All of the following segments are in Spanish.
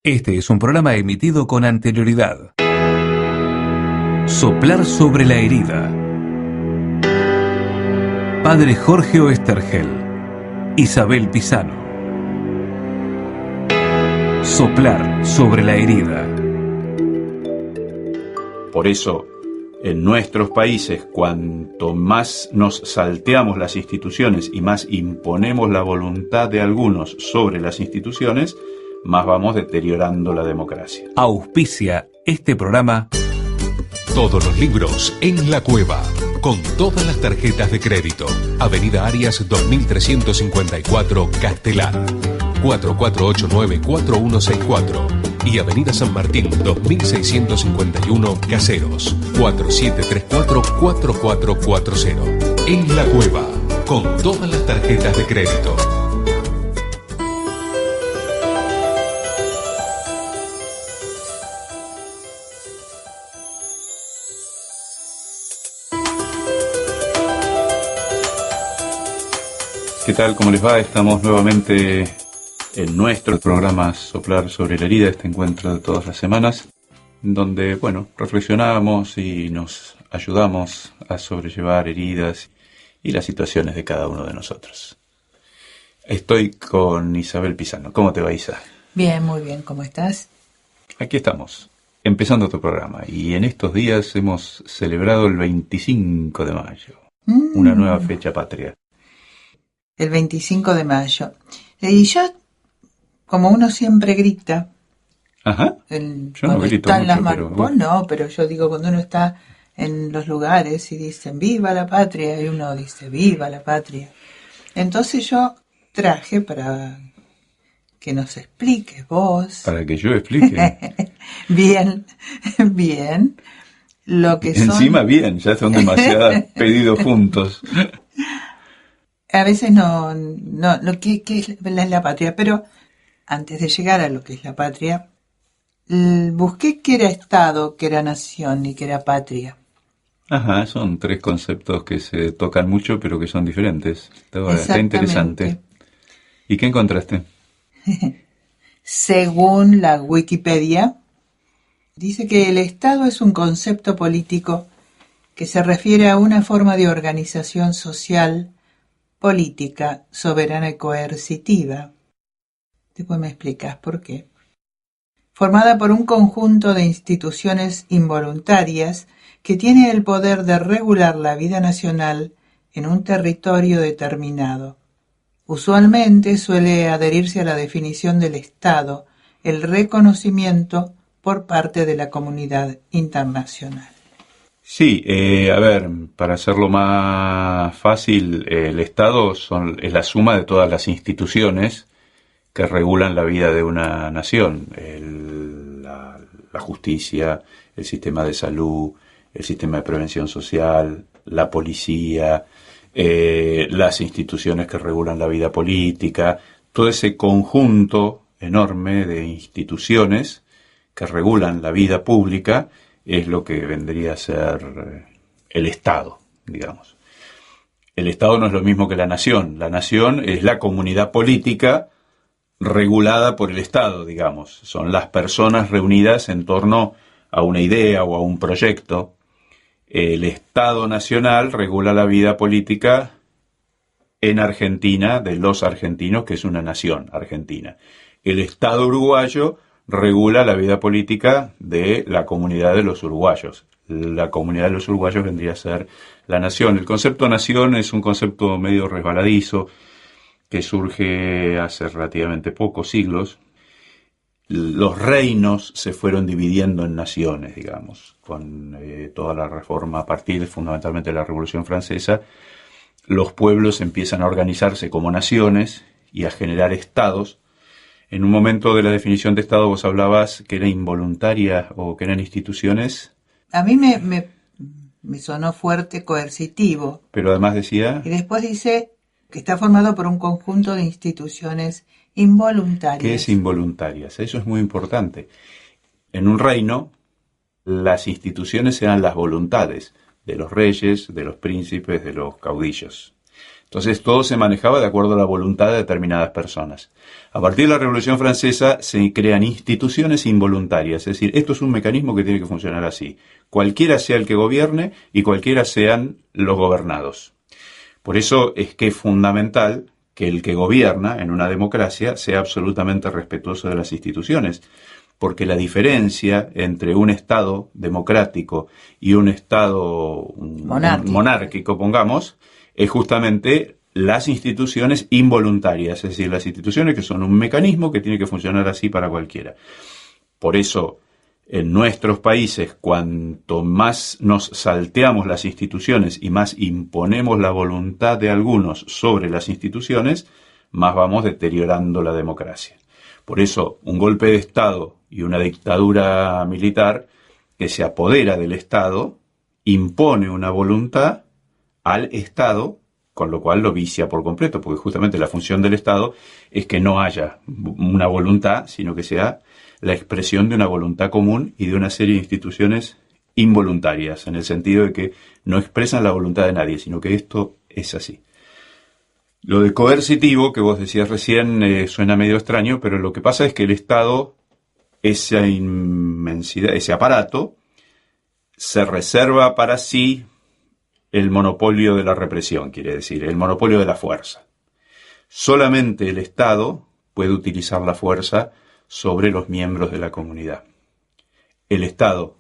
Este es un programa emitido con anterioridad. Soplar sobre la herida. Padre Jorge Oesterhel, Isabel Pisano. Soplar sobre la herida. Por eso, en nuestros países, cuanto más nos salteamos las instituciones y más imponemos la voluntad de algunos sobre las instituciones, más vamos deteriorando la democracia. Auspicia este programa. Todos los libros en La Cueva, con todas las tarjetas de crédito. Avenida Arias 2354, Castelar. 4489-4164. Y Avenida San Martín 2651, Caseros. 4734-4440. En La Cueva, con todas las tarjetas de crédito. ¿Qué tal? ¿Cómo les va? Estamos nuevamente en nuestro programa Soplar sobre la herida, este encuentro de todas las semanas, donde, reflexionamos y nos ayudamos a sobrellevar heridas y las situaciones de cada uno de nosotros. Estoy con Isabel Pisano. ¿Cómo te va, Isa? Bien, muy bien. ¿Cómo estás? Aquí estamos, empezando tu programa, y en estos días hemos celebrado el 25 de mayo, una nueva fecha patria. El 25 de mayo. Y yo, como uno siempre grita, Ajá. Yo no grito mucho, pero... Vos no, pero yo digo, cuando uno está en los lugares y dicen ¡viva la patria! Y uno dice ¡viva la patria! Entonces yo traje para que nos expliques vos. Para que yo explique. Bien, lo que son... Encima bien, ya son demasiados pedidos juntos. A veces no, ¿qué es la patria? Pero antes de llegar a lo que es la patria, busqué qué era Estado, qué era nación y qué era patria. Ajá, son tres conceptos que se tocan mucho, pero que son diferentes. Está interesante. ¿Y qué encontraste? Según la Wikipedia, dice que el Estado es un concepto político que se refiere a una forma de organización social, política, soberana y coercitiva. Después me explicas por qué. Formada por un conjunto de instituciones involuntarias que tiene el poder de regular la vida nacional en un territorio determinado. Usualmente suele adherirse a la definición del Estado, el reconocimiento por parte de la comunidad internacional. Sí, para hacerlo más fácil, el Estado es la suma de todas las instituciones que regulan la vida de una nación. La justicia, el sistema de salud, el sistema de prevención social, la policía, las instituciones que regulan la vida política, todo ese conjunto enorme de instituciones que regulan la vida pública es lo que vendría a ser el Estado, digamos. El Estado no es lo mismo que la nación. La nación es la comunidad política regulada por el Estado, digamos. Son las personas reunidas en torno a una idea o a un proyecto. El Estado nacional regula la vida política en Argentina, de los argentinos, que es una nación argentina. El Estado uruguayo regula la vida política de la comunidad de los uruguayos. La comunidad de los uruguayos vendría a ser la nación. El concepto nación es un concepto medio resbaladizo que surge hace relativamente pocos siglos. Los reinos se fueron dividiendo en naciones, digamos, con toda la reforma a partir fundamentalmente de la Revolución Francesa. Los pueblos empiezan a organizarse como naciones y a generar estados. En un momento de la definición de Estado vos hablabas que era involuntaria o que eran instituciones. A mí me sonó fuerte, coercitivo. Pero además decía... Y después dice que está formado por un conjunto de instituciones involuntarias. ¿Qué es involuntarias? Eso es muy importante. En un reino, las instituciones eran las voluntades de los reyes, de los príncipes, de los caudillos. Entonces todo se manejaba de acuerdo a la voluntad de determinadas personas. A partir de la Revolución Francesa se crean instituciones involuntarias, es decir, esto es un mecanismo que tiene que funcionar así. Cualquiera sea el que gobierne y cualquiera sean los gobernados. Por eso es que es fundamental que el que gobierna en una democracia sea absolutamente respetuoso de las instituciones, porque la diferencia entre un Estado democrático y un Estado monárquico, pongamos, es justamente las instituciones involuntarias, es decir, las instituciones que son un mecanismo que tiene que funcionar así para cualquiera. Por eso, en nuestros países, cuanto más nos salteamos las instituciones y más imponemos la voluntad de algunos sobre las instituciones, más vamos deteriorando la democracia. Por eso, un golpe de Estado y una dictadura militar que se apodera del Estado impone una voluntad al Estado, con lo cual lo vicia por completo, porque justamente la función del Estado es que no haya una voluntad, sino que sea la expresión de una voluntad común y de una serie de instituciones involuntarias, en el sentido de que no expresan la voluntad de nadie, sino que esto es así. Lo de coercitivo, que vos decías recién, suena medio extraño, pero lo que pasa es que el Estado, esa inmensidad, ese aparato, se reserva para sí el monopolio de la represión, quiere decir, el monopolio de la fuerza. Solamente el Estado puede utilizar la fuerza sobre los miembros de la comunidad. El Estado,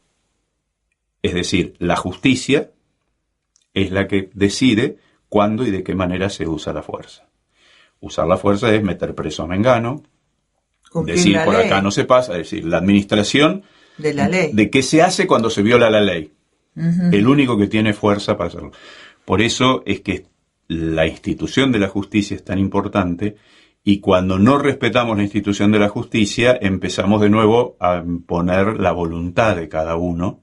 es decir, la justicia, es la que decide cuándo y de qué manera se usa la fuerza. Usar la fuerza es meter preso a Mengano, decir por acá no se pasa, es decir, la administración de la ley. De qué se hace cuando se viola la ley. Uh-huh. El único que tiene fuerza para hacerlo. Por eso es que la institución de la justicia es tan importante, y cuando no respetamos la institución de la justicia, empezamos de nuevo a imponer la voluntad de cada uno,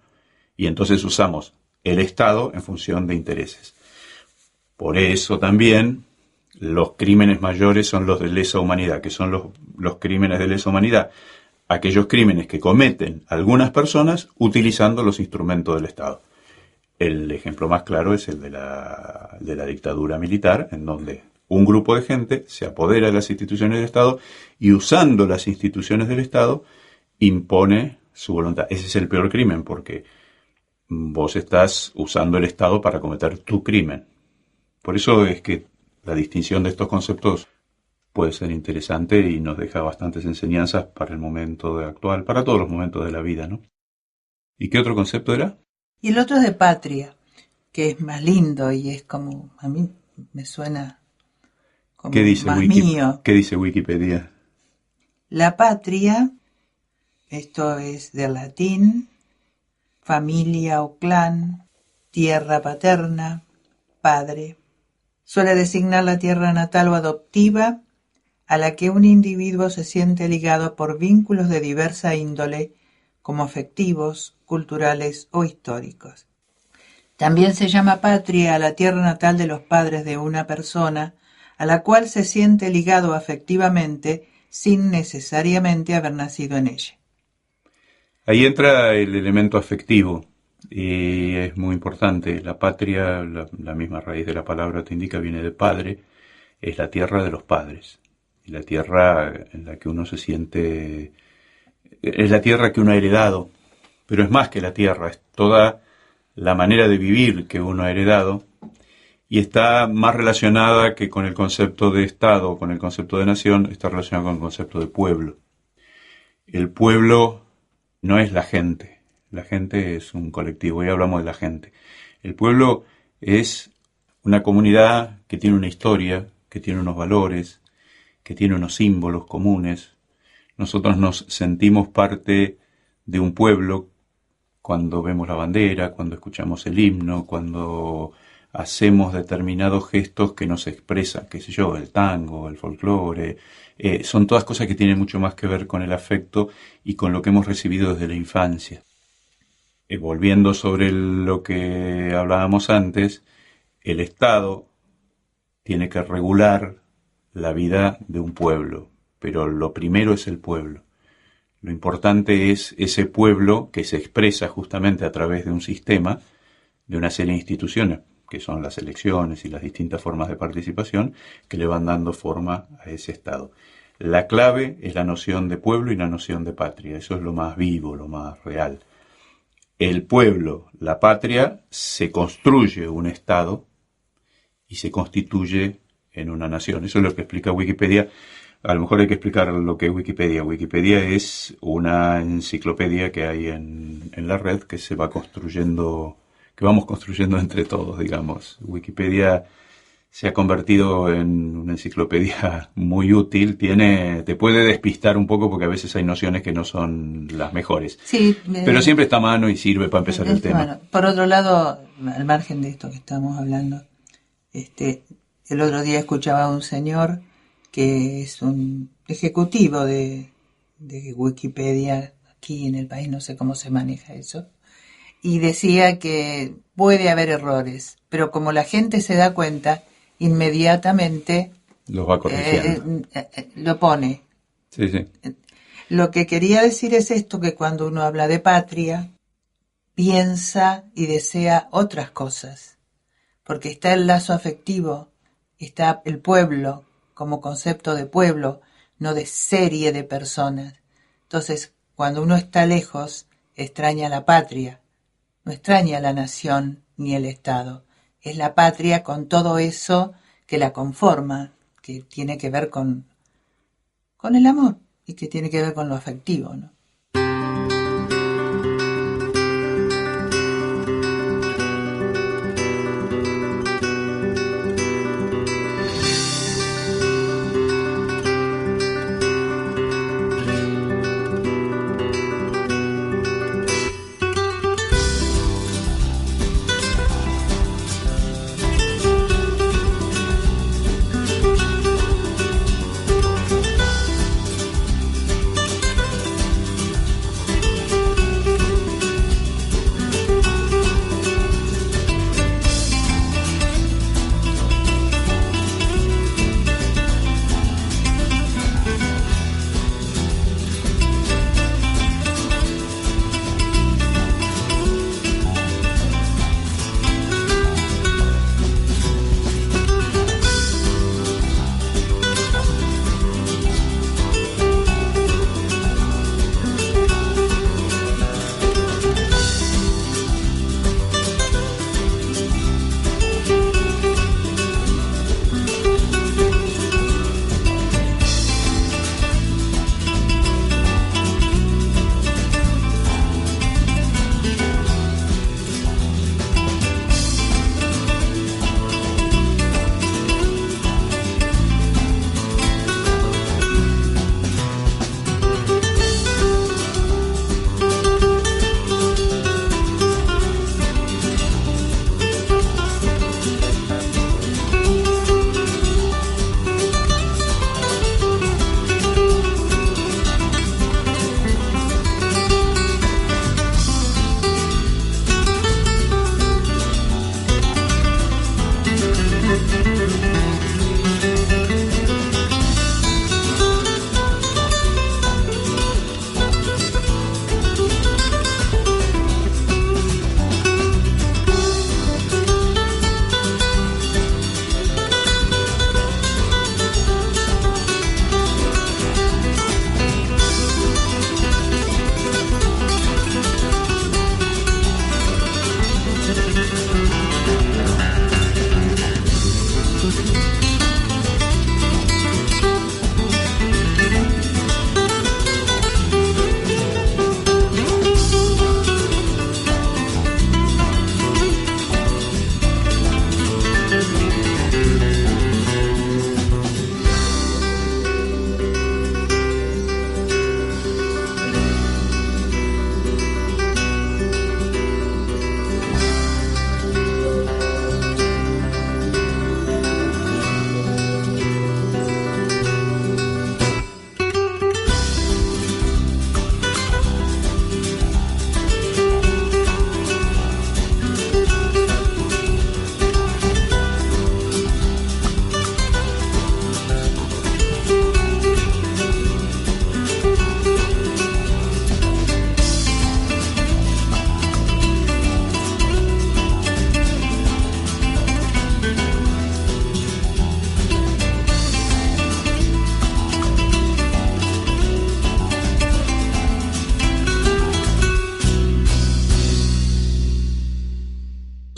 y entonces usamos el Estado en función de intereses. Por eso también los crímenes mayores son los de lesa humanidad, que son los crímenes de lesa humanidad, aquellos crímenes que cometen algunas personas utilizando los instrumentos del Estado. El ejemplo más claro es el de la dictadura militar, en donde un grupo de gente se apodera de las instituciones del Estado y, usando las instituciones del Estado, impone su voluntad. Ese es el peor crimen, porque vos estás usando el Estado para cometer tu crimen. Por eso es que la distinción de estos conceptos puede ser interesante y nos deja bastantes enseñanzas para el momento actual, para todos los momentos de la vida, ¿no? ¿Y qué otro concepto era? Y el otro es de patria, que es más lindo y es como, a mí me suena como ¿Qué dice más mío. ¿Qué dice Wikipedia? La patria, esto es del latín, familia o clan, tierra paterna, padre. Suele designar la tierra natal o adoptiva a la que un individuo se siente ligado por vínculos de diversa índole, como afectivos, culturales o históricos. También se llama patria a la tierra natal de los padres de una persona, a la cual se siente ligado afectivamente sin necesariamente haber nacido en ella. Ahí entra el elemento afectivo y es muy importante. La patria, la misma raíz de la palabra te indica, viene de padre, es la tierra de los padres. Y la tierra en la que uno se siente, es la tierra que uno ha heredado, pero es más que la tierra, es toda la manera de vivir que uno ha heredado, y está más relacionada que con el concepto de Estado, con el concepto de nación, está relacionada con el concepto de pueblo. El pueblo no es la gente es un colectivo, y hablamos de la gente. El pueblo es una comunidad que tiene una historia, que tiene unos valores, que tiene unos símbolos comunes. Nosotros nos sentimos parte de un pueblo cuando vemos la bandera, cuando escuchamos el himno, cuando hacemos determinados gestos que nos expresan, qué sé yo, el tango, el folclore. Son todas cosas que tienen mucho más que ver con el afecto y con lo que hemos recibido desde la infancia. Volviendo sobre lo que hablábamos antes, el Estado tiene que regular la vida de un pueblo, pero lo primero es el pueblo. Lo importante es ese pueblo que se expresa justamente a través de un sistema, de una serie de instituciones. que son las elecciones y las distintas formas de participación, que le van dando forma a ese Estado. La clave es la noción de pueblo y la noción de patria. Eso es lo más vivo, lo más real. El pueblo, la patria, se construye un Estado y se constituye en una nación. Eso es lo que explica Wikipedia. A lo mejor hay que explicar lo que es Wikipedia. Wikipedia es una enciclopedia que hay en la red que se va construyendo, que vamos construyendo entre todos, digamos. Wikipedia se ha convertido en una enciclopedia muy útil. Te puede despistar un poco porque a veces hay nociones que no son las mejores. Sí, pero siempre está a mano y sirve para empezar el tema. Bueno, por otro lado, al margen de esto que estamos hablando, el otro día escuchaba a un señor que es un ejecutivo de Wikipedia, aquí en el país no sé cómo se maneja eso, y decía que puede haber errores, pero como la gente se da cuenta, inmediatamente los va corrigiendo. Lo pone. Sí, sí. Lo que quería decir es esto, que cuando uno habla de patria, piensa y desea otras cosas, porque está el lazo afectivo, está el pueblo como concepto de pueblo, no de serie de personas. Entonces, cuando uno está lejos, extraña la patria, no extraña la nación ni el Estado. Es la patria con todo eso que la conforma, que tiene que ver con el amor y que tiene que ver con lo afectivo, ¿no?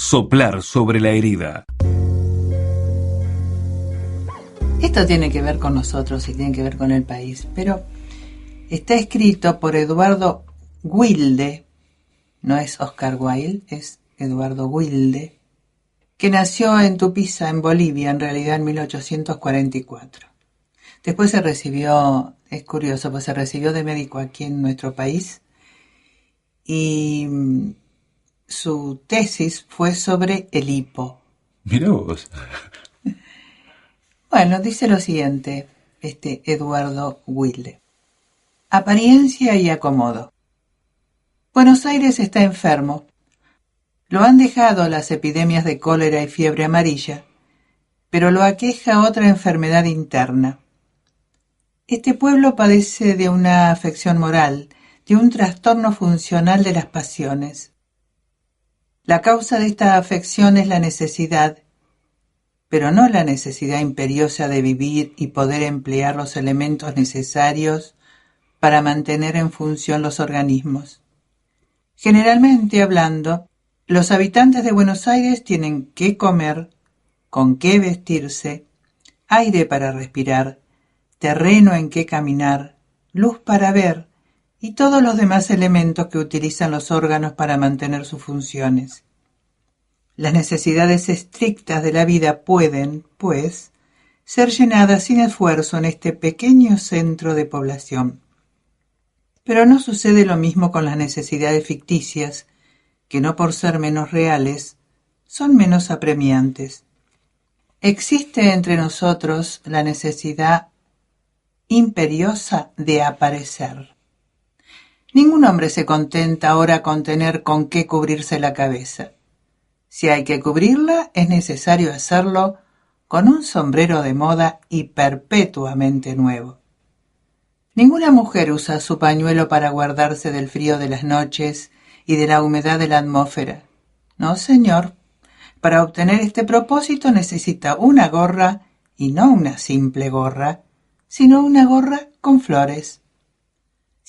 Soplar sobre la herida. Esto tiene que ver con nosotros y tiene que ver con el país, pero está escrito por Eduardo Wilde, no es Oscar Wilde, es Eduardo Wilde, que nació en Tupiza, en Bolivia, en realidad en 1844. Después se recibió, es curioso, pues se recibió de médico aquí en nuestro país y su tesis fue sobre el hipo. Mirá vos. Bueno, dice lo siguiente, Eduardo Wilde. Apariencia y acomodo. Buenos Aires está enfermo. Lo han dejado las epidemias de cólera y fiebre amarilla, pero lo aqueja otra enfermedad interna. Este pueblo padece de una afección moral, de un trastorno funcional de las pasiones. La causa de esta afección es la necesidad, pero no la necesidad imperiosa de vivir y poder emplear los elementos necesarios para mantener en función los organismos. Generalmente hablando, los habitantes de Buenos Aires tienen qué comer, con qué vestirse, aire para respirar, terreno en que caminar, luz para ver y todos los demás elementos que utilizan los órganos para mantener sus funciones. Las necesidades estrictas de la vida pueden, pues, ser llenadas sin esfuerzo en este pequeño centro de población. Pero no sucede lo mismo con las necesidades ficticias, que no por ser menos reales, son menos apremiantes. Existe entre nosotros la necesidad imperiosa de aparecer. Ningún hombre se contenta ahora con tener con qué cubrirse la cabeza. Si hay que cubrirla, es necesario hacerlo con un sombrero de moda y perpetuamente nuevo. Ninguna mujer usa su pañuelo para guardarse del frío de las noches y de la humedad de la atmósfera. No, señor. Para obtener este propósito necesita una gorra, y no una simple gorra, sino una gorra con flores.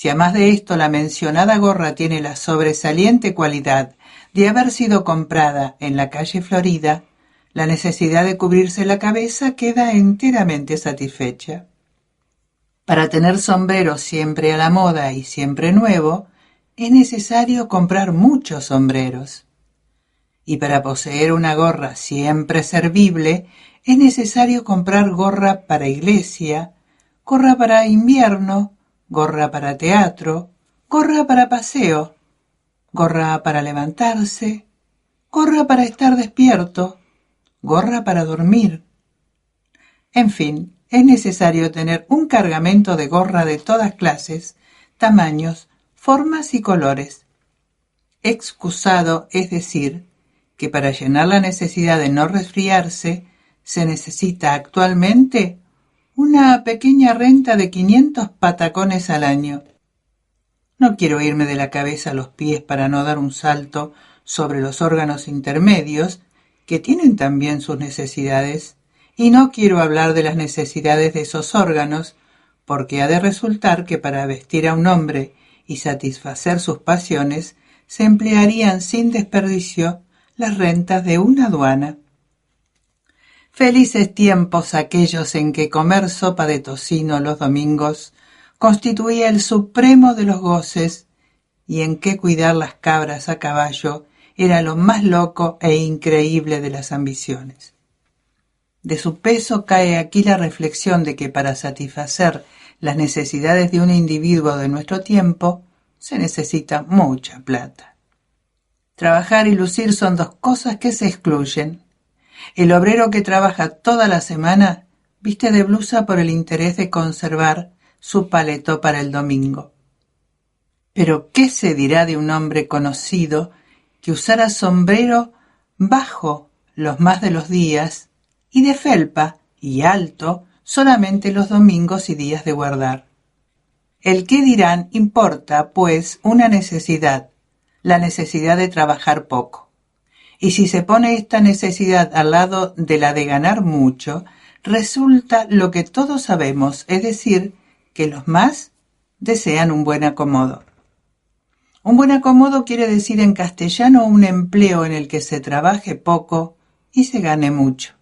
Si además de esto la mencionada gorra tiene la sobresaliente cualidad de haber sido comprada en la calle Florida, la necesidad de cubrirse la cabeza queda enteramente satisfecha. Para tener sombrero siempre a la moda y siempre nuevo, es necesario comprar muchos sombreros. Y para poseer una gorra siempre servible, es necesario comprar gorra para iglesia, gorra para invierno, gorra para teatro, gorra para paseo, gorra para levantarse, gorra para estar despierto, gorra para dormir. En fin, es necesario tener un cargamento de gorra de todas clases, tamaños, formas y colores. Excusado es decir que para llenar la necesidad de no resfriarse se necesita actualmente una pequeña renta de 500 patacones al año. No quiero irme de la cabeza a los pies para no dar un salto sobre los órganos intermedios, que tienen también sus necesidades, y no quiero hablar de las necesidades de esos órganos, porque ha de resultar que para vestir a un hombre y satisfacer sus pasiones se emplearían sin desperdicio las rentas de una aduana. Felices tiempos aquellos en que comer sopa de tocino los domingos constituía el supremo de los goces y en que cuidar las cabras a caballo era lo más loco e increíble de las ambiciones. De su peso cae aquí la reflexión de que para satisfacer las necesidades de un individuo de nuestro tiempo se necesita mucha plata. Trabajar y lucir son dos cosas que se excluyen. El obrero que trabaja toda la semana viste de blusa por el interés de conservar su paletot para el domingo. Pero ¿qué se dirá de un hombre conocido que usara sombrero bajo los más de los días y de felpa y alto solamente los domingos y días de guardar? El qué dirán importa, pues, una necesidad, la necesidad de trabajar poco. Y si se pone esta necesidad al lado de la de ganar mucho, resulta lo que todos sabemos, es decir, que los más desean un buen acomodo. Un buen acomodo quiere decir en castellano un empleo en el que se trabaje poco y se gane mucho.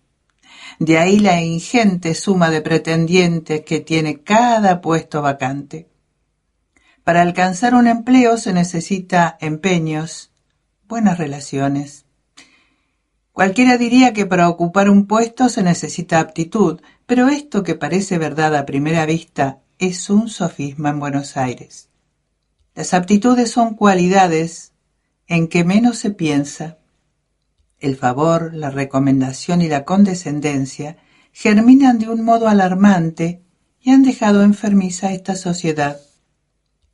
De ahí la ingente suma de pretendientes que tiene cada puesto vacante. Para alcanzar un empleo se necesita empeños, buenas relaciones. Cualquiera diría que para ocupar un puesto se necesita aptitud, pero esto que parece verdad a primera vista es un sofisma en Buenos Aires. Las aptitudes son cualidades en que menos se piensa. El favor, la recomendación y la condescendencia germinan de un modo alarmante y han dejado enfermiza a esta sociedad.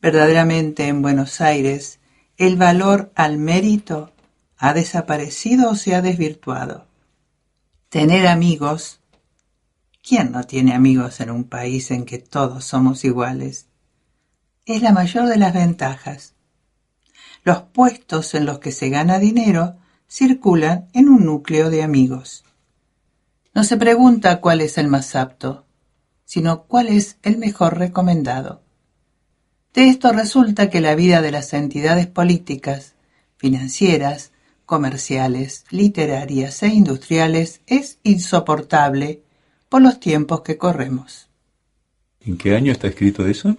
Verdaderamente en Buenos Aires el valor al mérito ha desaparecido o se ha desvirtuado. Tener amigos. ¿Quién no tiene amigos en un país en que todos somos iguales? Es la mayor de las ventajas. Los puestos en los que se gana dinero circulan en un núcleo de amigos. No se pregunta cuál es el más apto, sino cuál es el mejor recomendado. De esto resulta que la vida de las entidades políticas, financieras, comerciales, literarias e industriales es insoportable por los tiempos que corremos. ¿En qué año está escrito eso?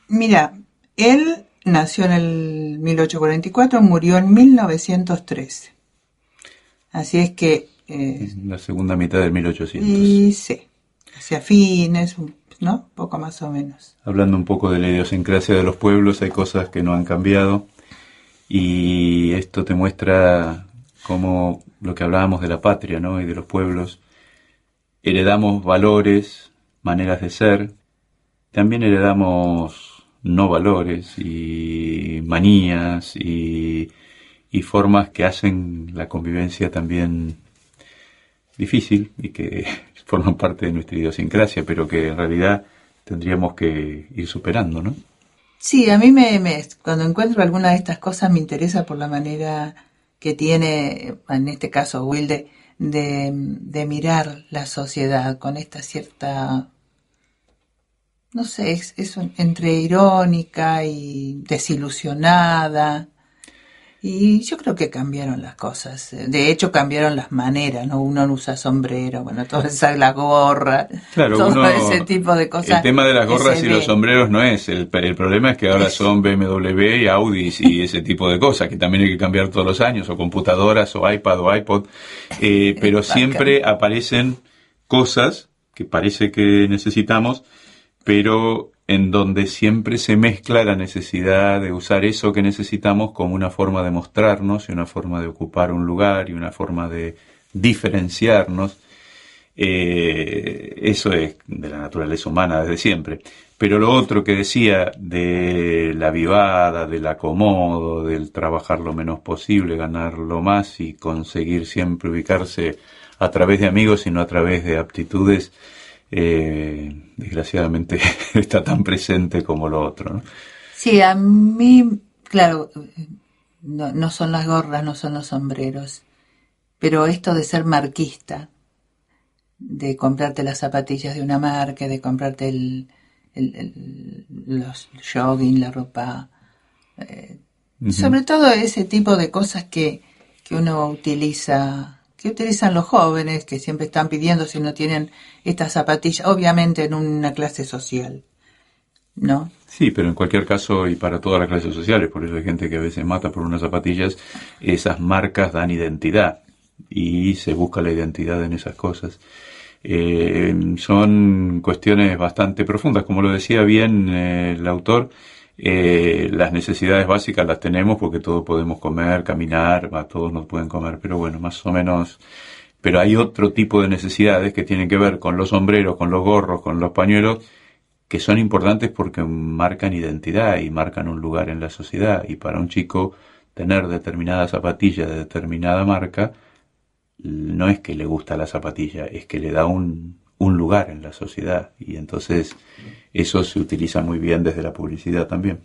Mira, él nació en el 1844, murió en 1913. Así es que... la segunda mitad del 1800. Y sí, hacia fines, ¿no? Poco más o menos. Hablando un poco de la idiosincrasia de los pueblos, hay cosas que no han cambiado. Y esto te muestra cómo lo que hablábamos de la patria, ¿no? Y de los pueblos. Heredamos valores, maneras de ser. También heredamos no valores y manías y formas que hacen la convivencia también difícil y que forman parte de nuestra idiosincrasia, pero que en realidad tendríamos que ir superando, ¿no? Sí, a mí cuando encuentro alguna de estas cosas me interesa por la manera que tiene, en este caso Wilde, de mirar la sociedad con esta cierta, no sé, es entre irónica y desilusionada. Y yo creo que cambiaron las cosas. De hecho, cambiaron las maneras, ¿no? Uno no usa sombrero, bueno, todo usa la gorra, claro, todo ese tipo de cosas. El tema de las gorras y los sombreros no es. El problema es que ahora son BMW y Audis y ese tipo de cosas, que también hay que cambiar todos los años, o computadoras, o iPad, o iPod. Pero siempre aparecen cosas que parece que necesitamos, pero en donde siempre se mezcla la necesidad de usar eso que necesitamos como una forma de mostrarnos y una forma de ocupar un lugar y una forma de diferenciarnos. Eso es de la naturaleza humana desde siempre. Pero lo otro que decía de la vivada, del acomodo, del trabajar lo menos posible, ganar lo más y conseguir siempre ubicarse a través de amigos y no a través de aptitudes, desgraciadamente está tan presente como lo otro, ¿no? Sí, a mí, claro, no son las gorras, no son los sombreros, pero esto de ser marquista, de comprarte las zapatillas de una marca, de comprarte los jogging, la ropa, sobre todo ese tipo de cosas que uno utiliza, que utilizan los jóvenes, que siempre están pidiendo si no tienen estas zapatillas, obviamente en una clase social, ¿no? Sí, pero en cualquier caso y para todas las clases sociales, por eso hay gente que a veces mata por unas zapatillas, esas marcas dan identidad y se busca la identidad en esas cosas. Son cuestiones bastante profundas, como lo decía bien el autor. Las necesidades básicas las tenemos porque todos podemos comer, caminar, todos nos pueden comer, pero bueno, más o menos. Pero hay otro tipo de necesidades que tienen que ver con los sombreros, con los gorros, con los pañuelos, que son importantes porque marcan identidad y marcan un lugar en la sociedad. Y para un chico tener determinada zapatilla de determinada marca no es que le gusta la zapatilla, es que le da un lugar en la sociedad, y entonces eso se utiliza muy bien desde la publicidad también.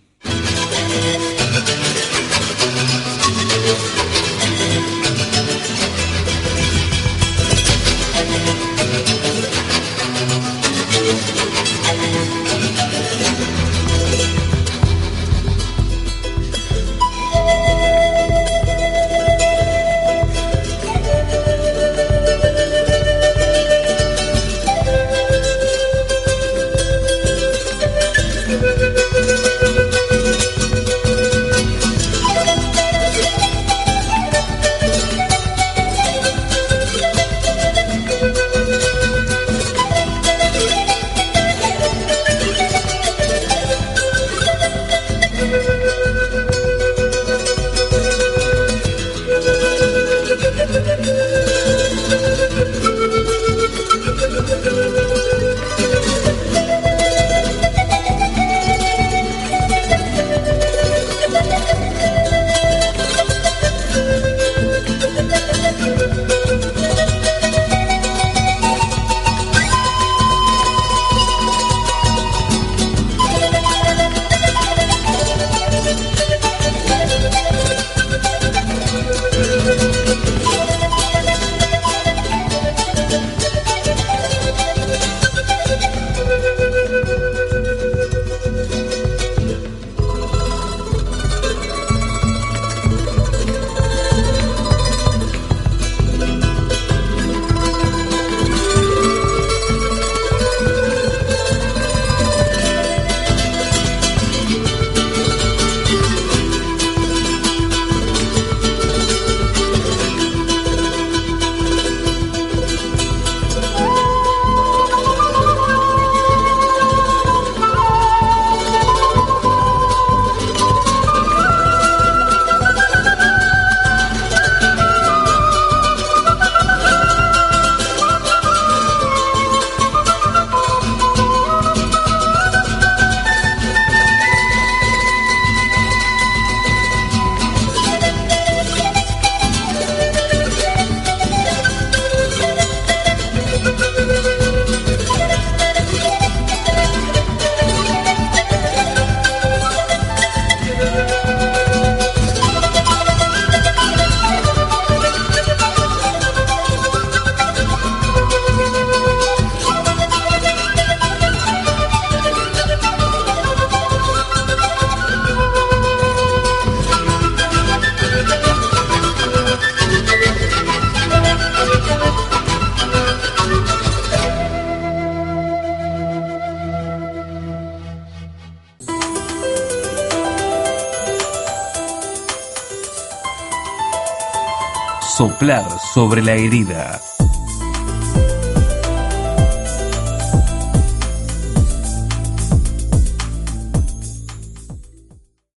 Soplar sobre la herida.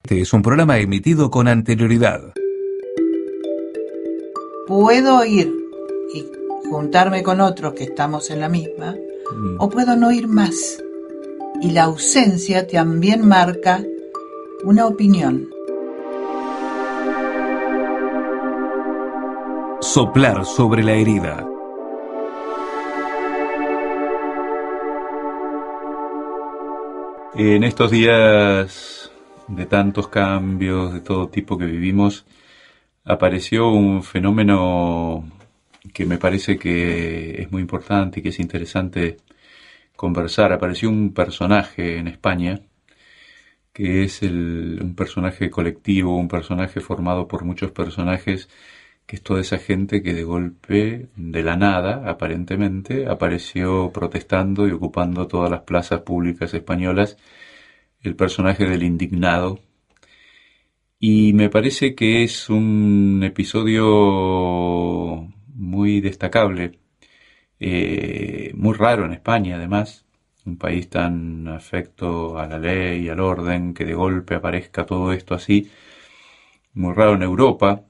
Este es un programa emitido con anterioridad. Puedo ir y juntarme con otros que estamos en la misma, o puedo no ir más. Y la ausencia también marca una opinión. Soplar sobre la herida. En estos días de tantos cambios, de todo tipo que vivimos, apareció un fenómeno que me parece que es muy importante y que es interesante conversar. Apareció un personaje en España que es un personaje colectivo, un personaje formado por muchos personajes, que es toda esa gente que de golpe, de la nada, aparentemente, apareció protestando y ocupando todas las plazas públicas españolas, el personaje del indignado. Y me parece que es un episodio muy destacable, muy raro en España además, un país tan afecto a la ley, al orden, que de golpe aparezca todo esto así, muy raro en Europa,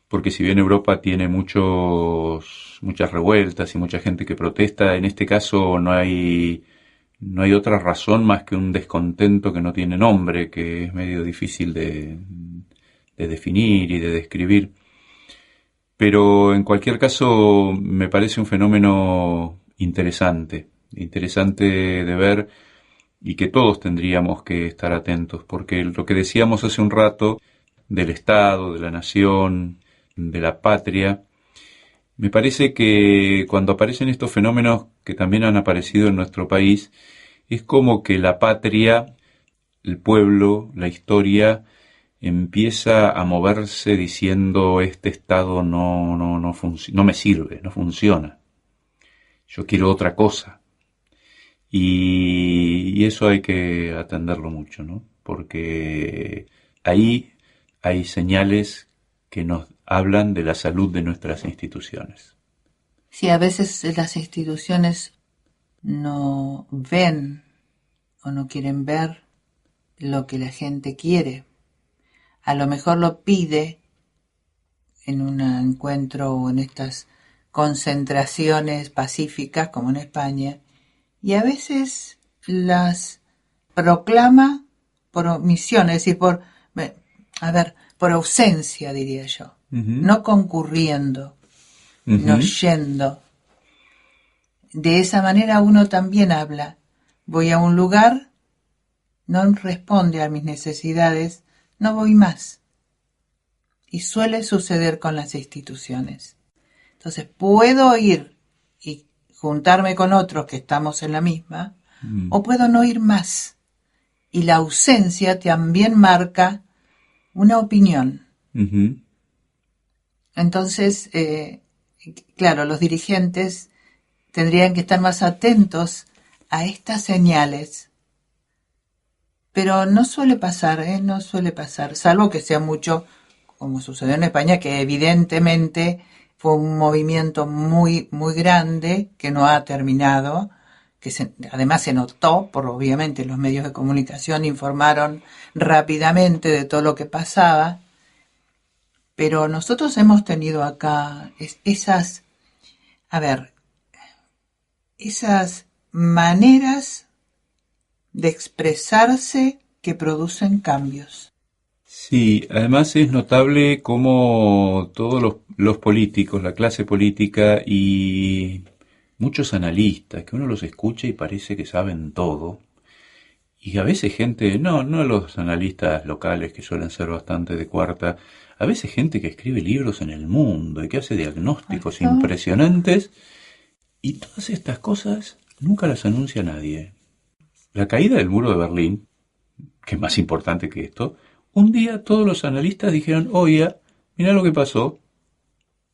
porque si bien Europa tiene muchas revueltas y mucha gente que protesta, en este caso no hay otra razón más que un descontento que no tiene nombre, que es medio difícil de definir y de describir. Pero en cualquier caso me parece un fenómeno interesante de ver y que todos tendríamos que estar atentos, porque lo que decíamos hace un rato del Estado, de la nación, de la patria, me parece que cuando aparecen estos fenómenos que también han aparecido en nuestro país, es como que la patria, el pueblo, la historia, empieza a moverse diciendo: este Estado no me sirve, no funciona, yo quiero otra cosa. Y eso hay que atenderlo mucho, ¿no? Porque ahí hay señales que nos hablan de la salud de nuestras instituciones. Sí, a veces las instituciones no ven o no quieren ver lo que la gente quiere. A lo mejor lo pide en un encuentro o en estas concentraciones pacíficas como en España, y a veces las proclama por omisión, es decir, por ausencia, diría yo. No concurriendo, no yendo. De esa manera uno también habla. Voy a un lugar, no responde a mis necesidades, no voy más. Y suele suceder con las instituciones. Entonces, puedo ir y juntarme con otros que estamos en la misma, o puedo no ir más. Y la ausencia también marca una opinión. Entonces, claro, los dirigentes tendrían que estar más atentos a estas señales. Pero no suele pasar, salvo que sea mucho, como sucedió en España, que evidentemente fue un movimiento muy, muy grande, que no ha terminado, que además se notó, por obviamente los medios de comunicación informaron rápidamente de todo lo que pasaba. Pero nosotros hemos tenido acá esas maneras de expresarse que producen cambios. Sí, además es notable cómo todos los políticos, la clase política y muchos analistas, que uno los escucha y parece que saben todo, y a veces gente, no los analistas locales que suelen ser bastante de cuarta, a veces gente que escribe libros en el mundo y que hace diagnósticos impresionantes, y todas estas cosas nunca las anuncia nadie. La caída del muro de Berlín, que es más importante que esto, un día todos los analistas dijeron: oye, mirá lo que pasó.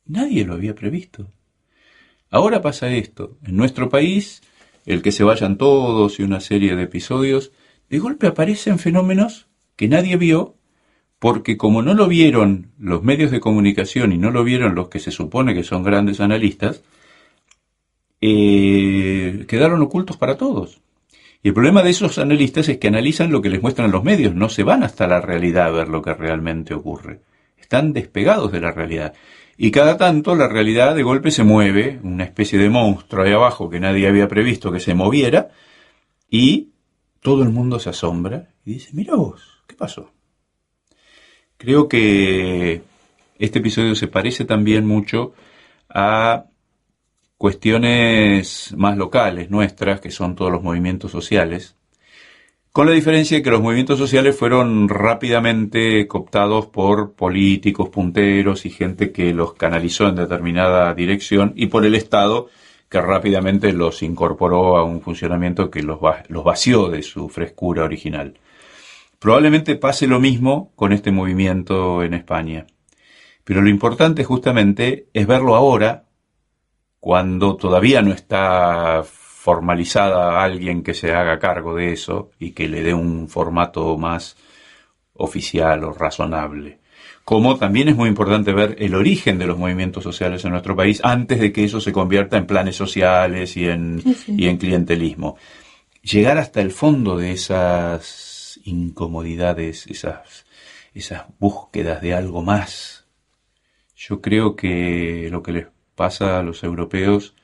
Nadie lo había previsto. Ahora pasa esto. En nuestro país, el que se vayan todos y una serie de episodios, de golpe aparecen fenómenos que nadie vio, porque como no lo vieron los medios de comunicación y no lo vieron los que se supone que son grandes analistas, quedaron ocultos para todos. Y el problema de esos analistas es que analizan lo que les muestran los medios, no se van hasta la realidad a ver lo que realmente ocurre. Están despegados de la realidad. Y cada tanto la realidad de golpe se mueve, una especie de monstruo ahí abajo que nadie había previsto que se moviera, y todo el mundo se asombra y dice, mira vos, ¿qué pasó? Creo que este episodio se parece también mucho a cuestiones más locales nuestras, que son todos los movimientos sociales, con la diferencia de que los movimientos sociales fueron rápidamente cooptados por políticos punteros y gente que los canalizó en determinada dirección, y por el Estado, que rápidamente los incorporó a un funcionamiento que los vació de su frescura original. Probablemente pase lo mismo con este movimiento en España. Pero lo importante justamente es verlo ahora, cuando todavía no está formalizada alguien que se haga cargo de eso y que le dé un formato más oficial o razonable. Como también es muy importante ver el origen de los movimientos sociales en nuestro país antes de que eso se convierta en planes sociales y en clientelismo. Llegar hasta el fondo de esas incomodidades, esas búsquedas de algo más. Yo creo que lo que les pasa a los europeos,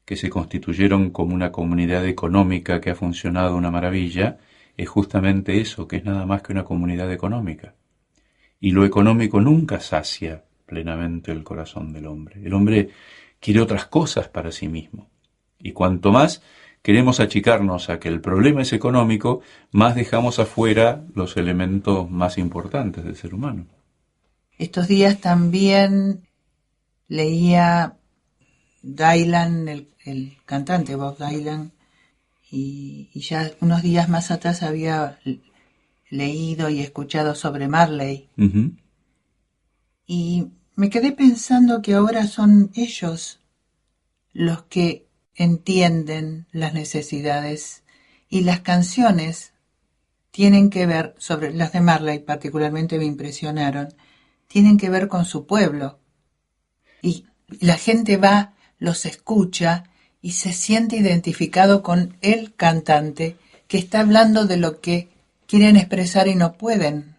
que se constituyeron como una comunidad económica que ha funcionado una maravilla, es justamente eso, que es nada más que una comunidad económica. Y lo económico nunca sacia plenamente el corazón del hombre. El hombre quiere otras cosas para sí mismo. Y cuanto más queremos achicarnos a que el problema es económico, más dejamos afuera los elementos más importantes del ser humano. Estos días también leía Dylan, el cantante Bob Dylan, y ya unos días más atrás había leído y escuchado sobre Marley. Uh-huh. Y me quedé pensando que ahora son ellos los que entienden las necesidades, y las canciones tienen que ver, sobre las de Marley particularmente me impresionaron, tienen que ver con su pueblo. Y la gente va, los escucha y se siente identificado con el cantante que está hablando de lo que quieren expresar y no pueden.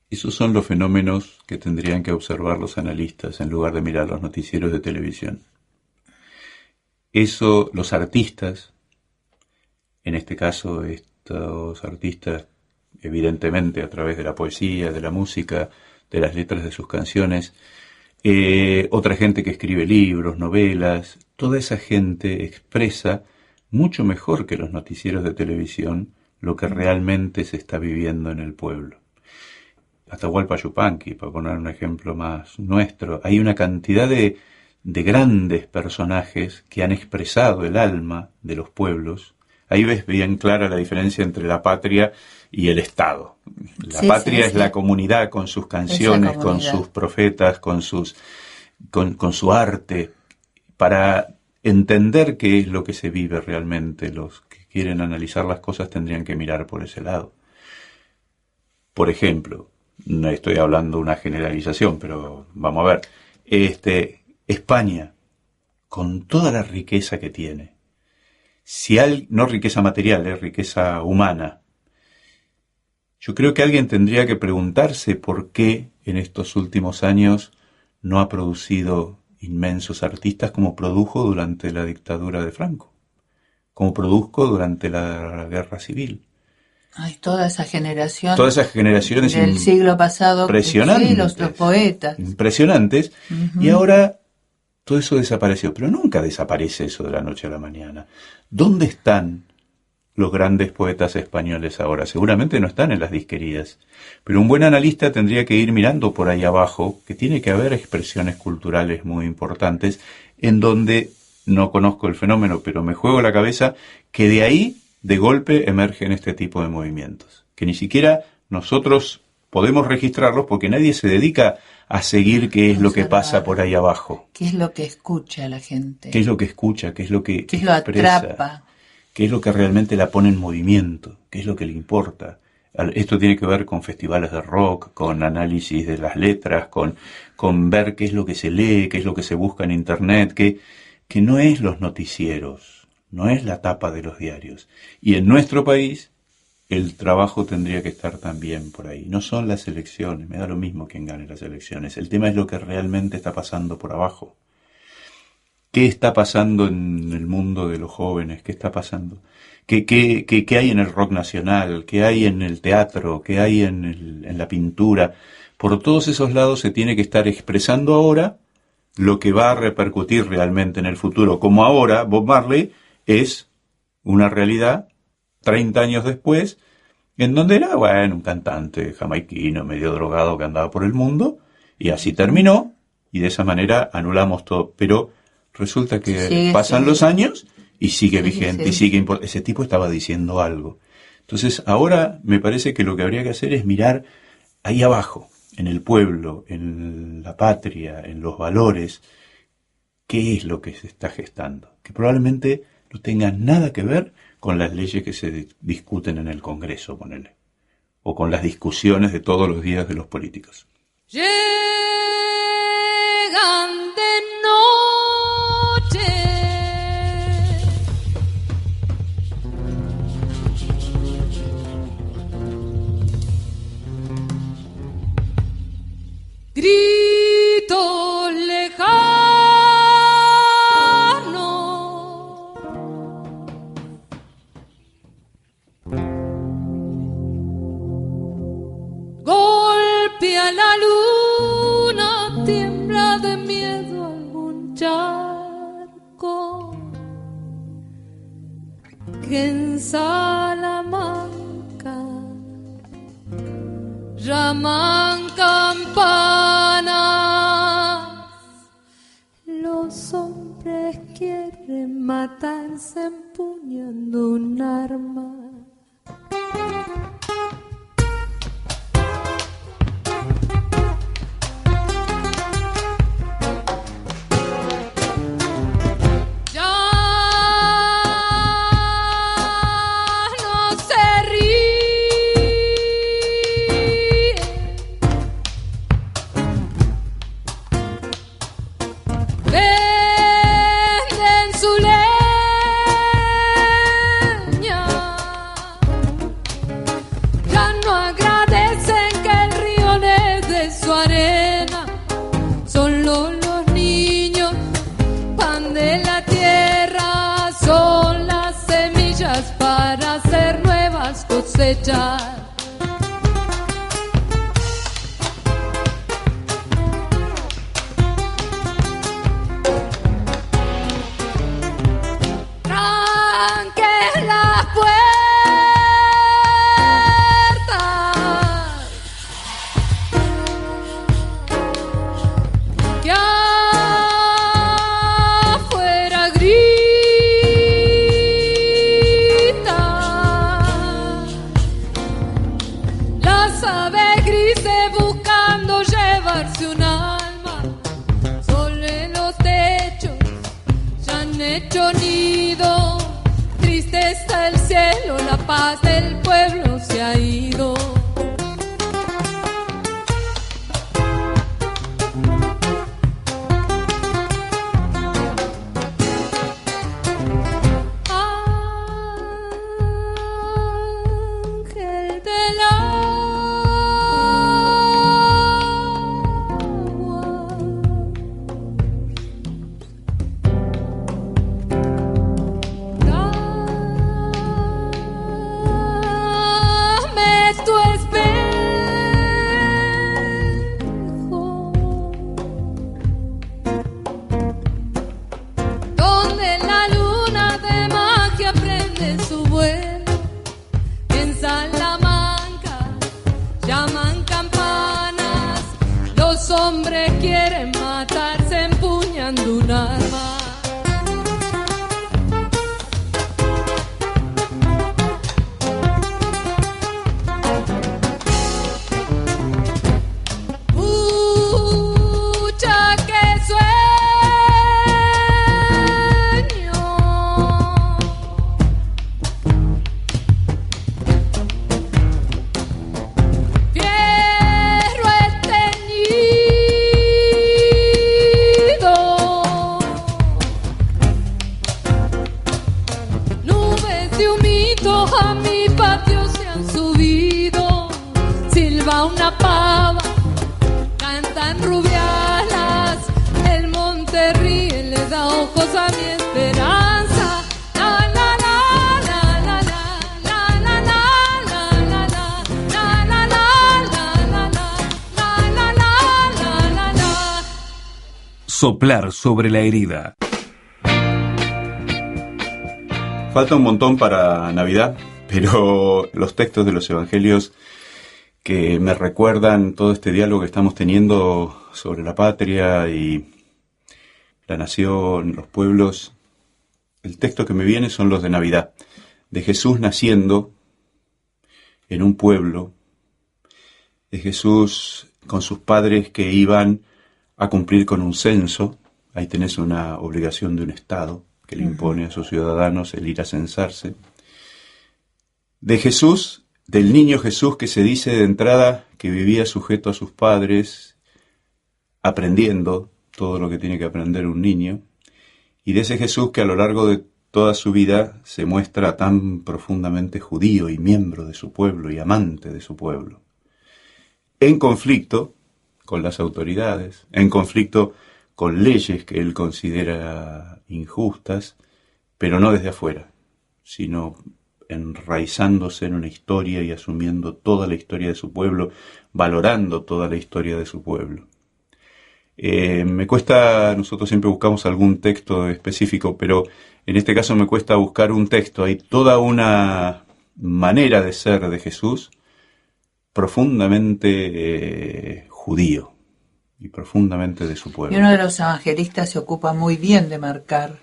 Esos son los fenómenos que tendrían que observar los analistas en lugar de mirar los noticieros de televisión. Eso, los artistas, en este caso estos artistas, evidentemente a través de la poesía, de la música, de las letras de sus canciones, otra gente que escribe libros, novelas, toda esa gente expresa mucho mejor que los noticieros de televisión lo que realmente se está viviendo en el pueblo. Atahualpa Yupanqui, para poner un ejemplo más nuestro, hay una cantidad de grandes personajes que han expresado el alma de los pueblos. Ahí ves bien clara la diferencia entre la patria y el Estado. La patria es la comunidad con sus canciones, con sus profetas, con su arte. Para entender qué es lo que se vive realmente, los que quieren analizar las cosas tendrían que mirar por ese lado. Por ejemplo, no estoy hablando de una generalización, pero vamos a ver. España, con toda la riqueza que tiene, no riqueza material, es riqueza humana. Yo creo que alguien tendría que preguntarse por qué en estos últimos años no ha producido inmensos artistas como produjo durante la dictadura de Franco, como produjo durante la guerra civil. Ay, toda esa generación. Todas esas generaciones del siglo pasado. Impresionantes. Sí, los poetas. Impresionantes. Uh-huh. Y ahora todo eso desapareció. Pero nunca desaparece eso de la noche a la mañana. ¿Dónde están los grandes poetas españoles ahora? Seguramente no están en las disquerías. Pero un buen analista tendría que ir mirando por ahí abajo, que tiene que haber expresiones culturales muy importantes, en donde, no conozco el fenómeno, pero me juego la cabeza, que de ahí, de golpe, emergen este tipo de movimientos. Que ni siquiera nosotros podemos registrarlos porque nadie se dedica a seguir qué es lo que pasa por ahí abajo. ¿Qué es lo que escucha la gente? ¿Qué es lo que escucha? ¿Qué es lo que ¿Qué lo expresa? atrapa? ¿Qué es lo que realmente la pone en movimiento? ¿Qué es lo que le importa? Esto tiene que ver con festivales de rock, con análisis de las letras, con ver qué es lo que se lee, qué es lo que se busca en internet, que no es los noticieros, no es la tapa de los diarios. Y en nuestro país el trabajo tendría que estar también por ahí. No son las elecciones, me da lo mismo quién gane las elecciones. El tema es lo que realmente está pasando por abajo. ¿Qué está pasando en el mundo de los jóvenes? ¿Qué está pasando? ¿Qué hay en el rock nacional? ¿Qué hay en el teatro? ¿Qué hay en la pintura? Por todos esos lados se tiene que estar expresando ahora lo que va a repercutir realmente en el futuro. Como ahora Bob Marley es una realidad 30 años después, en donde era, bueno, un cantante jamaiquino, medio drogado que andaba por el mundo, y así terminó, y de esa manera anulamos todo. Pero resulta que pasan los años y sigue vigente, y sigue importante. Ese tipo estaba diciendo algo. Entonces, ahora me parece que lo que habría que hacer es mirar ahí abajo, en el pueblo, en la patria, en los valores, qué es lo que se está gestando, que probablemente no tenga nada que ver con las leyes que se discuten en el Congreso, ponele, o con las discusiones de todos los días de los políticos. Llegan de noche gritos lejanos, golpea la luna, tiembla de miedo algún charco que en Salamanca llaman campanas. Los hombres quieren matarse empuñando un arma. Para hacer nuevas cosechas. Tranquen las puertas, que afuera grita. Aves grises buscando llevarse un alma, sobre los techos ya han hecho nido. Triste está el cielo, la paz del pueblo se ha ido. Ángel de la hombres quieren matarse empuñando un arma. Pucha que sueño, la pava, cantan rubialas, el monte ríe, le da ojos a mi esperanza. La la la la la la la la la la la la la la la la la. Soplar sobre la herida. Falta un montón para Navidad, pero los textos de los evangelios que me recuerdan todo este diálogo que estamos teniendo sobre la patria y la nación, los pueblos, el texto que me viene son los de Navidad, de Jesús naciendo en un pueblo, de Jesús con sus padres que iban a cumplir con un censo. Ahí tenés una obligación de un Estado que le impone a sus ciudadanos el ir a censarse. De Jesús, del niño Jesús que se dice de entrada que vivía sujeto a sus padres, aprendiendo todo lo que tiene que aprender un niño, y de ese Jesús que a lo largo de toda su vida se muestra tan profundamente judío y miembro de su pueblo y amante de su pueblo, en conflicto con las autoridades, en conflicto con leyes que él considera injustas, pero no desde afuera, sino enraizándose en una historia y asumiendo toda la historia de su pueblo, valorando toda la historia de su pueblo. Me cuesta, nosotros siempre buscamos algún texto específico, pero en este caso me cuesta buscar un texto. Hay toda una manera de ser de Jesús profundamente judío y profundamente de su pueblo. Y uno de los evangelistas se ocupa muy bien de marcar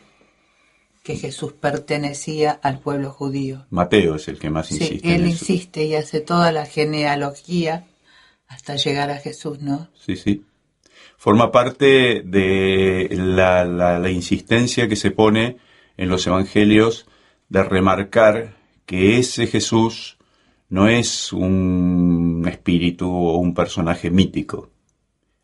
que Jesús pertenecía al pueblo judío. Mateo es el que más Sí, insiste. él en eso. insiste y hace toda la genealogía hasta llegar a Jesús, ¿no? Sí, sí. Forma parte de la insistencia que se pone en los evangelios de remarcar que ese Jesús no es un espíritu o un personaje mítico.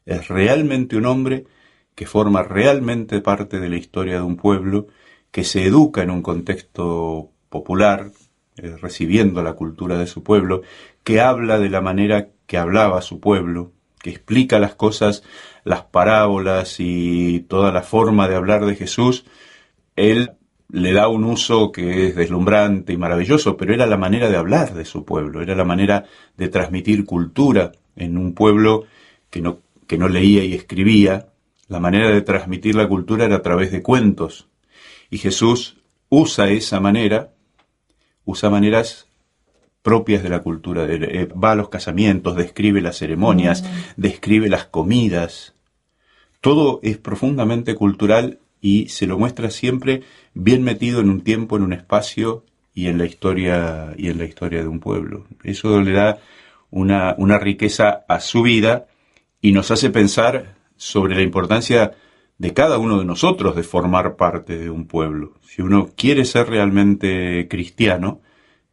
Es realmente un hombre que forma realmente parte de la historia de un pueblo, que se educa en un contexto popular, recibiendo la cultura de su pueblo, que habla de la manera que hablaba su pueblo, que explica las cosas, las parábolas y toda la forma de hablar de Jesús. Él le da un uso que es deslumbrante y maravilloso, pero era la manera de hablar de su pueblo, era la manera de transmitir cultura en un pueblo que no leía y escribía. La manera de transmitir la cultura era a través de cuentos. Y Jesús usa esa manera, usa maneras propias de la cultura. Va a los casamientos, describe las ceremonias, describe las comidas. Todo es profundamente cultural y se lo muestra siempre bien metido en un tiempo, en un espacio y en la historia de un pueblo. Eso le da una riqueza a su vida y nos hace pensar sobre la importancia de cada uno de nosotros de formar parte de un pueblo. Si uno quiere ser realmente cristiano,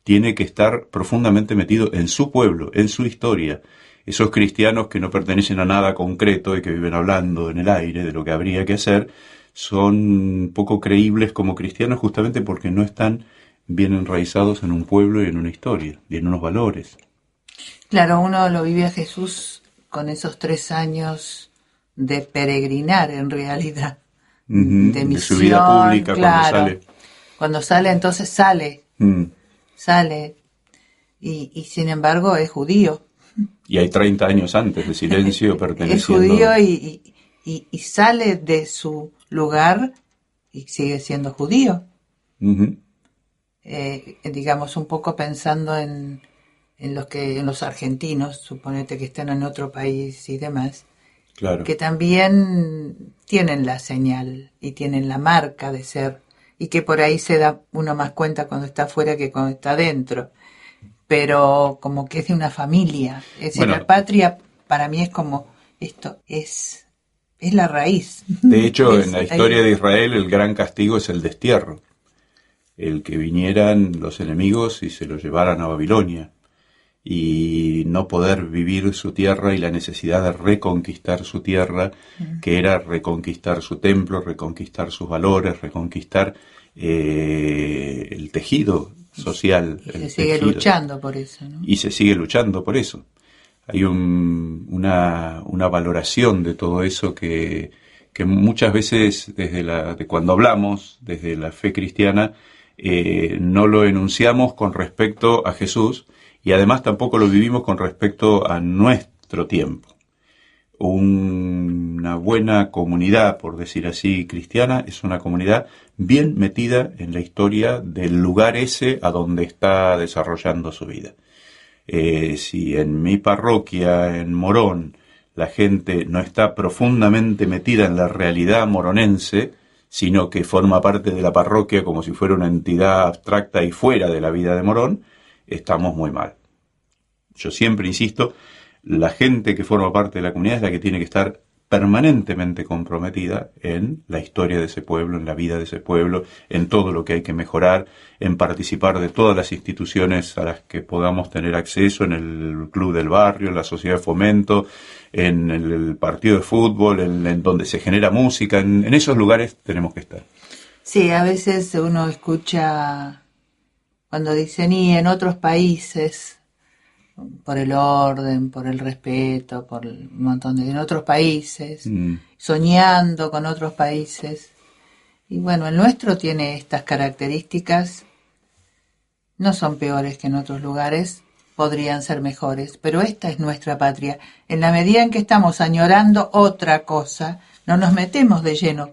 tiene que estar profundamente metido en su pueblo, en su historia. Esos cristianos que no pertenecen a nada concreto y que viven hablando en el aire de lo que habría que hacer, son poco creíbles como cristianos justamente porque no están bien enraizados en un pueblo y en una historia, y en unos valores. Claro, uno lo vive a Jesús con esos 3 años de peregrinar en realidad, de misión, su vida pública, claro. Cuando sale, entonces sale, sale, y sin embargo es judío. Y hay 30 años antes de silencio perteneciendo. Es judío y sale de su lugar y sigue siendo judío. Digamos, un poco pensando en los argentinos, suponete que están en otro país y demás, Claro. que también tienen la señal y tienen la marca de ser, y que por ahí se da uno más cuenta cuando está afuera que cuando está adentro, pero como que es de una familia. Es decir, la patria para mí es como esto, es la raíz. De hecho, en la historia de Israel el gran castigo es el destierro, el que vinieran los enemigos y se los llevaran a Babilonia, y no poder vivir su tierra y la necesidad de reconquistar su tierra, que era reconquistar su templo, reconquistar sus valores, reconquistar el tejido social. Y se sigue luchando por eso, ¿no? Y se sigue luchando por eso. hay una valoración de todo eso que muchas veces de cuando hablamos desde la fe cristiana no lo enunciamos con respecto a Jesús y además tampoco lo vivimos con respecto a nuestro tiempo. Una buena comunidad, por decir así, cristiana, es una comunidad bien metida en la historia del lugar ese a donde está desarrollando su vida. Si en mi parroquia, en Morón, la gente no está profundamente metida en la realidad moronense, sino que forma parte de la parroquia como si fuera una entidad abstracta y fuera de la vida de Morón, estamos muy mal. Yo siempre insisto, la gente que forma parte de la comunidad es la que tiene que estar permanentemente comprometida en la historia de ese pueblo, en la vida de ese pueblo, en todo lo que hay que mejorar, en participar de todas las instituciones a las que podamos tener acceso, en el club del barrio, en la sociedad de fomento, en el partido de fútbol, en donde se genera música, en esos lugares tenemos que estar. Sí, a veces uno escucha cuando dicen, y en otros países, por el orden, por el respeto, por un montón en otros países, soñando con otros países. Y bueno, el nuestro tiene estas características, no son peores que en otros lugares, podrían ser mejores, pero esta es nuestra patria. En la medida en que estamos añorando otra cosa, no nos metemos de lleno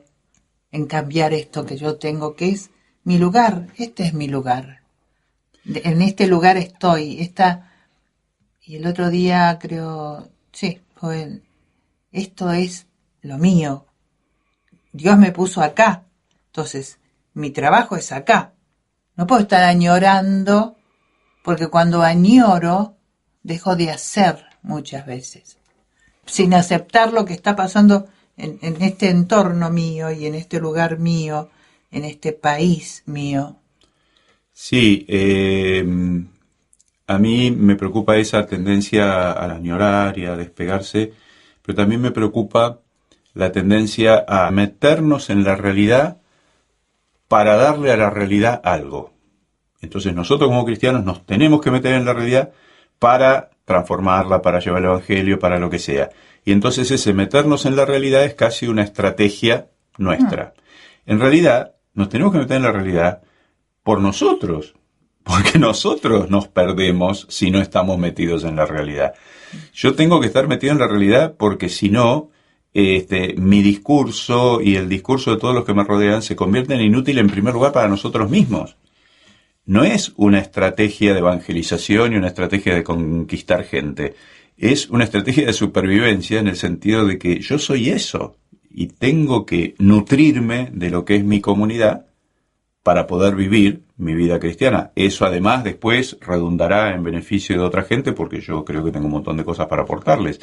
en cambiar esto que yo tengo, que es mi lugar, este es mi lugar. En este lugar estoy, y el otro día creo, sí, esto es lo mío. Dios me puso acá, entonces mi trabajo es acá. No puedo estar añorando, porque cuando añoro, dejo de hacer muchas veces, sin aceptar lo que está pasando en este entorno mío y en este lugar mío, en este país mío. Sí, a mí me preocupa esa tendencia a añorar y a despegarse, pero también me preocupa la tendencia a meternos en la realidad para darle a la realidad algo. Entonces nosotros como cristianos nos tenemos que meter en la realidad para transformarla, para llevar el evangelio, para lo que sea. Y entonces ese meternos en la realidad es casi una estrategia nuestra. En realidad nos tenemos que meter en la realidad por nosotros, porque nosotros nos perdemos si no estamos metidos en la realidad. Yo tengo que estar metido en la realidad porque si no, mi discurso y el discurso de todos los que me rodean se convierten en inútil en primer lugar para nosotros mismos. No es una estrategia de evangelización y una estrategia de conquistar gente. Es una estrategia de supervivencia en el sentido de que yo soy eso y tengo que nutrirme de lo que es mi comunidad para poder vivir mi vida cristiana. Eso además después redundará en beneficio de otra gente porque yo creo que tengo un montón de cosas para aportarles.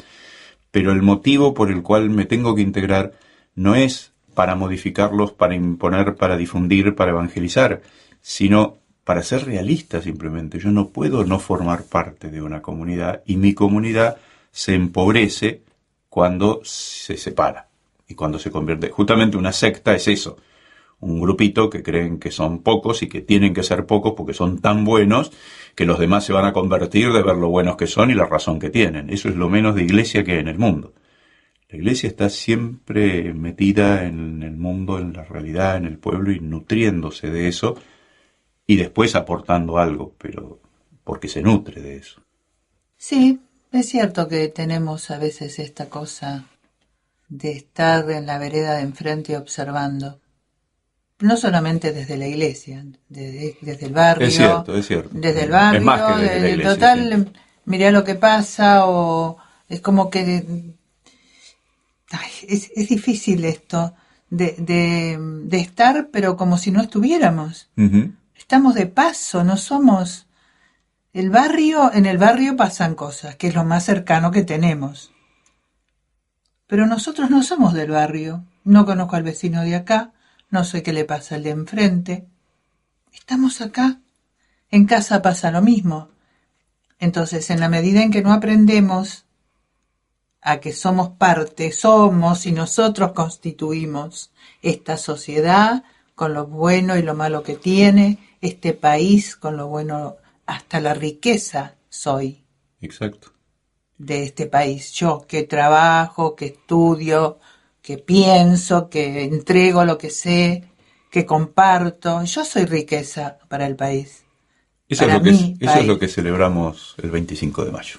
Pero el motivo por el cual me tengo que integrar no es para modificarlos, para imponer, para difundir, para evangelizar, sino para ser realista simplemente. Yo no puedo no formar parte de una comunidad y mi comunidad se empobrece cuando se separa y cuando se convierte. Justamente una secta es eso. Un grupito que creen que son pocos y que tienen que ser pocos porque son tan buenos que los demás se van a convertir de ver lo buenos que son y la razón que tienen. Eso es lo menos de iglesia que hay en el mundo. La iglesia está siempre metida en el mundo, en la realidad, en el pueblo y nutriéndose de eso y después aportando algo, pero porque se nutre de eso. Sí, es cierto que tenemos a veces esta cosa de estar en la vereda de enfrente observando. No solamente desde la iglesia, desde el barrio. Es cierto. Desde el barrio, es más que desde la iglesia, total, sí. Mirá lo que pasa, o es como que es difícil esto de estar, pero como si no estuviéramos. Uh-huh. Estamos de paso, no somos el barrio. En el barrio pasan cosas, que es lo más cercano que tenemos. Pero nosotros no somos del barrio. No conozco al vecino de acá. No sé qué le pasa al de enfrente. Estamos acá. En casa pasa lo mismo. Entonces, en la medida en que no aprendemos a que somos parte, somos y nosotros constituimos esta sociedad con lo bueno y lo malo que tiene, este país con lo bueno, hasta la riqueza soy. Exacto. de este país. Yo que trabajo, que estudio, que pienso, que entrego lo que sé, que comparto. Yo soy riqueza para el país. Eso Para es lo que mi eso es lo país. que celebramos el 25 de mayo.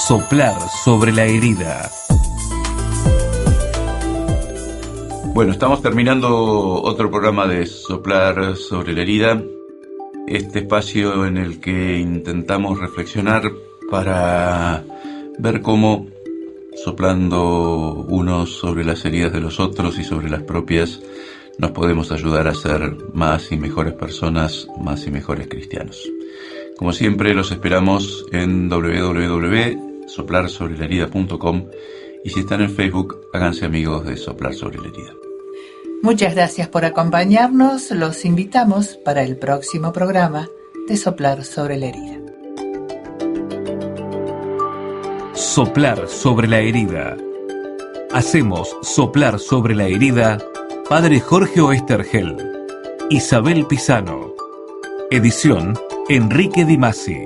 Soplar sobre la herida. Bueno, estamos terminando otro programa de Soplar sobre la herida, este espacio en el que intentamos reflexionar para ver cómo, soplando unos sobre las heridas de los otros y sobre las propias, nos podemos ayudar a ser más y mejores personas, más y mejores cristianos. Como siempre, los esperamos en www.soplarsobrelarherida.com y si están en Facebook, háganse amigos de Soplar sobre la herida. Muchas gracias por acompañarnos. Los invitamos para el próximo programa de Soplar sobre la herida. Soplar sobre la herida. Hacemos soplar sobre la herida Padre Jorge Oesterhel, Isabel Pisano. Edición Enrique Di Masi.